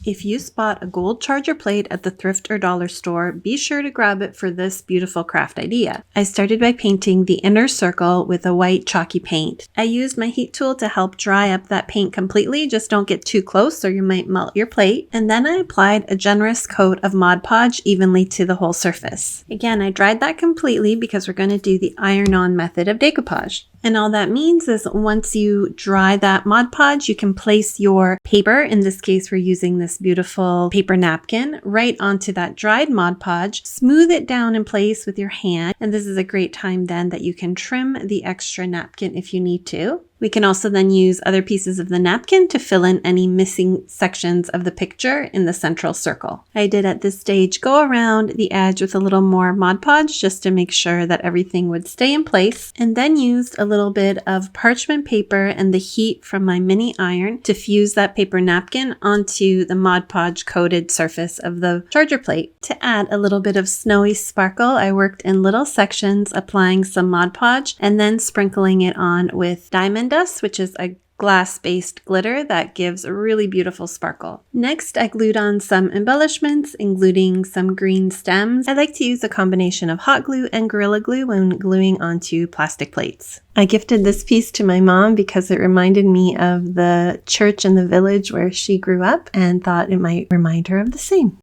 If you spot a gold charger plate at the thrift or dollar store, be sure to grab it for this beautiful craft idea. I started by painting the inner circle with a white chalky paint. I used my heat tool to help dry up that paint completely, just don't get too close or you might melt your plate. And then I applied a generous coat of Mod Podge evenly to the whole surface. Again, I dried that completely because we're going to do the iron-on method of decoupage. And all that means is once you dry that Mod Podge, you can place your paper, in this case we're using this beautiful paper napkin, right onto that dried Mod Podge, smooth it down in place with your hand, and this is a great time then that you can trim the extra napkin if you need to. We can also then use other pieces of the napkin to fill in any missing sections of the picture in the central circle. I did at this stage go around the edge with a little more Mod Podge just to make sure that everything would stay in place, and then used a little bit of parchment paper and the heat from my mini iron to fuse that paper napkin onto the Mod Podge coated surface of the charger plate. To add a little bit of snowy sparkle, I worked in little sections applying some Mod Podge and then sprinkling it on with diamond dust, which is a glass-based glitter that gives a really beautiful sparkle. Next, I glued on some embellishments, including some green stems. I like to use a combination of hot glue and Gorilla Glue when gluing onto plastic plates. I gifted this piece to my mom because it reminded me of the church in the village where she grew up and thought it might remind her of the same.